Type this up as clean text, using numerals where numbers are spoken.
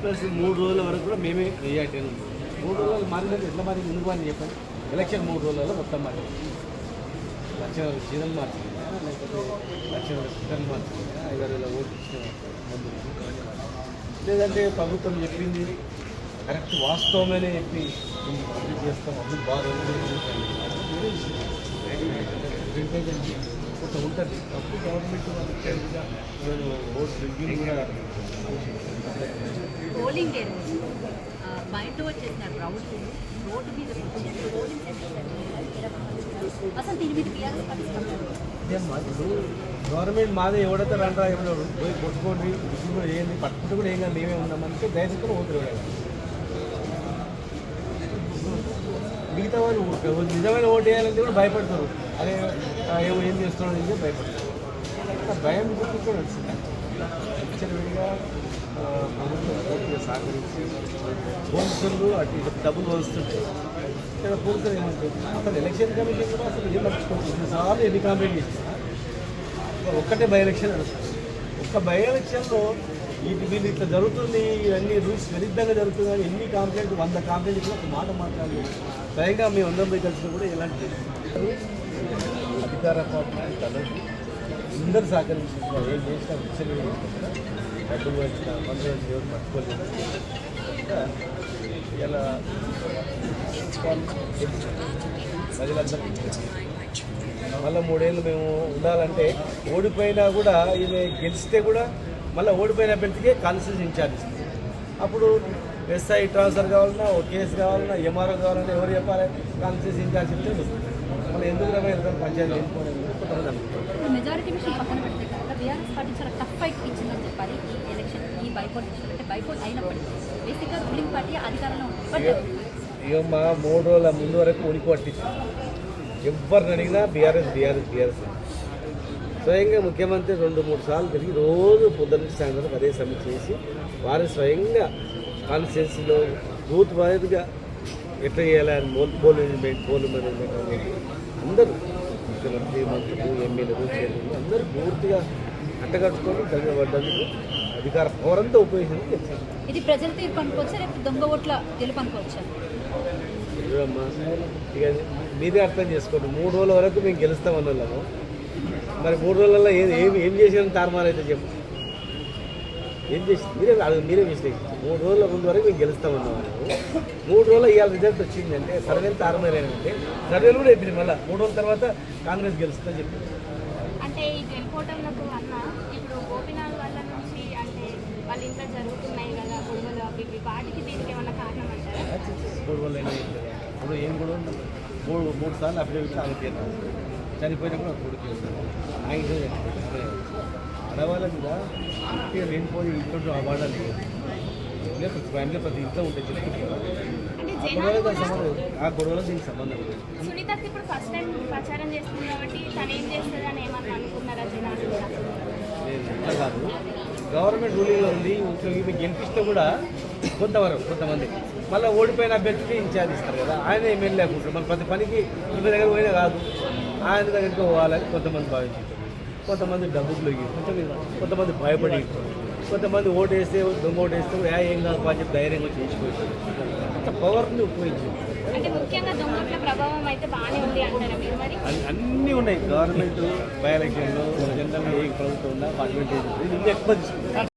Plus 3 రోజుల వరకు కూడా మేమే వేయటం ఉంది. 3 రోజులు మారినట్టు ఎట్లా మారింది ఎందుకు అని చెప్పండి. ఎలక్షన్ 3 రోజులలో మొత్తం మారింది. లక్షల చీరలు మార్చింది, లేకపోతే లక్షల రిటర్న్ మార్చింది, 5,000 ఓట్లు ఇచ్చిన మందు. లేదంటే ప్రభుత్వం చెప్పింది కరెక్ట్ వాస్తవమేనే చెప్పి అభివృద్ధి చేస్తాం, అభివృద్ధి బాగా కొంత ఉంటుంది. అప్పుడు గవర్నమెంట్ ఓట్ రివ్యూ కూడా పోలింగ్ డే రోజు బయట వచ్చేసినారు రౌండ్ రోడ్డు మీద అసలు దీని మీద గవర్నమెంట్ మాదే ఎవడైతే రండ్రా ఎవరు పోయి కొట్టుకోండి ఇప్పుడు కూడా ఏంది పట్టుకుంటూ కూడా ఏం కాదు మేమే ఉన్నామంటే దయచేసి ఓటు వేయాలి. మిగతా వాళ్ళు నిజమైన ఓటు వేయాలంటే కూడా భయపడతారు. అదే ఏం చేస్తున్నాడు అని భయపడతారు. భయం కూడా వచ్చింది. విడిగా ప్రభుత్వం పూర్తిగా సహకరించి పోలీసులు అటు ఇటు డబ్బులు వస్తుంటాయి. ఇక్కడ పోలీసులు ఏమంటారు అసలు ఎలక్షన్ కమిషన్ కూడా అసలు ఏం పట్టించుకోవచ్చు. సార్లు ఎన్ని కంప్లైంట్ చేస్తారు. ఒక్కటే బై ఎలక్షన్ నడుస్తుంది. ఒక్క బై ఎలక్షన్లో వీళ్ళు ఇట్లా జరుగుతుంది, ఇవన్నీ రూల్స్ విరుద్ధంగా జరుగుతుంది. ఎన్ని కంప్లైంట్ 100 కంప్లైంట్ కూడా ఒక మాట మాట్లాడాలి. స్వయంగా మేము అందరం పోయి కలిసిన కూడా ఎలాంటి అధికార పార్టీ తనకి అందరూ సహకరించారు. ఏం చేసినా విచ్చలు డబ్బులు వచ్చిన మందులు వచ్చి ఎవరు పట్టుకోలేదు. ఇలా ప్రజలందరూ మళ్ళీ 3 ఏళ్ళు మేము ఉండాలంటే ఓడిపోయినా కూడా ఇది గెలిస్తే కూడా మళ్ళీ ఓడిపోయిన అభ్యర్థికే కాన్స్టిట్యూషన్ ఇన్ఛార్జ్ ఇస్తుంది. అప్పుడు ఎస్ఐ ట్రాన్స్ఫర్ కావాలన్నా, ఓ కేసు కావాలన్నా, ఎంఆర్ఓ కావాలన్నా ఎవరు చెప్పాలి కాన్స్టిట్యూషన్ ఇన్ఛార్జ్ ఇస్తే మళ్ళీ ఎందుకు రమ్మ పంచాయతీ మెజారిటీ విషయం పక్కన పెడితే కనుక బీఆర్ఎస్ పార్టీ చాలా టఫ్ ఫైట్ ఇచ్చిందని చెప్పాలి. ఈ ఎలక్షన్ ఈ బైపోల్ అంటే బైపోల్ అయినప్పటికీ బేసిక్గా రూలింగ్ పార్టీ అధికారంలో ఉంటుంది. ఇక మా 3 రోజుల ముందు వరకు ఉనికి పట్టించింది. ఎవరిని అడిగినా బీఆర్ఎస్ స్వయంగా ముఖ్యమంత్రి 2-3 సార్లు తిరిగి రోజు పొద్దున్న సాయంత్రం అదే సమీక్ష చేసి వారి స్వయంగా కాన్స్టిట్యున్సీలో బూత్ వారీగా ఎట్లా చేయాలని పోల్ మేనేజ్మెంట్ అనేది అందరూ ముఖ్యమంత్రి, మంత్రులు, ఎమ్మెల్యేలు, చైర్మన్లు అందరూ పూర్తిగా అట్టగట్టుకొని కలిగిపడ్డందుకు అధికార పవరంతా ఉపయోగించి ఇది ప్రజల తీర్పు అనుకోవచ్చా, రేపు దొంగ ఓట్ల గెలుపు అనుకోవచ్చా? అమ్మా ఇక మీదే అర్థం చేసుకోండి. 3 రోజుల వరకు మేము గెలుస్తామన్న వాళ్ళము. మరి 3 రోజులలో ఏం చేసిన తారుమారైతే చెప్పు. ఏం చేసి మీరే మిస్టేక్. 3 రోజుల ముందు వరకు మేము గెలుస్తామన్నాము. 3 రోజులు ఇవాళ రిజల్ట్ వచ్చిందంటే సర్వేలు తారుమారైనంటే సర్వేలు కూడా చెప్పింది. మళ్ళీ 3 రోజుల తర్వాత కాంగ్రెస్ గెలుస్తుందని చెప్పింది. అంటే ఈ గెలుపోవటంలో అన్న ఇప్పుడు గోపినాథ్ వాళ్ళ నుంచి అంటే వాళ్ళ ఇంట్లో జరుగుతున్నాయి కదా గొడవలు అవి వాటికి దీనికి ఏమన్నా కారణం అంటారా? గొడవలు అయినా ఇప్పుడు ఏం గొడవ ఉండదు. 3 సార్లు అఫిడవిట్ ఆగిపోయారు. చనిపోయినా కూడా కొడుకు ఆ ఇంట్లో ఆడవాళ్ళ మీద లేనిపోయి ఇంట్లో అవార్డాలు ప్రతి ఫ్యామిలీ ప్రతి ఇంట్లో ఉంటే చెప్పుకుంటారు. ఆ గొడవలో దీనికి సంబంధం లేదు. సునీతకి ఇప్పుడు ఫస్ట్ టైం ప్రచారం చేస్తుంది కాబట్టి తను ఏం చేస్తుంది అని ఏమన్నా అనుకున్నారా జనాలు? ఇట్లా కాదు, గవర్నమెంట్ రూలింగ్లో ఉంది. మీకు గెలిపిస్తే కూడా కొంతమంది మళ్ళీ ఓడిపోయిన అభ్యర్థికి ఇన్ఛార్జ్ ఇస్తారు కదా, ఆయన ఎమ్మెల్యే లేకుంటారు. మన ప్రతి పనికి ఇంటి దగ్గర పోయినా కాదు, ఆయన దగ్గరికి పోవాలని కొంతమంది భావించారు. కొంతమంది డబ్బులు కొంతమంది భయపడి, కొంతమంది ఓటేస్తే దొంగ ఓటేస్తే ఏం కాదు అని చెప్పి ధైర్యంగా చేసిపోయింది. అంత పవర్ని ఉపయోగించింది. అంటే ముఖ్యంగా దొంగల ప్రభావం అయితే బాగానే ఉంది అంటారా మీరు? మరి అన్నీ ఉన్నాయి. గవర్నమెంట్ బై ఎలక్షన్లో జనరల్గా ఏ ప్రభుత్వం ఉన్నా పార్లమెంట్ ఎక్కువ తీసుకుంది.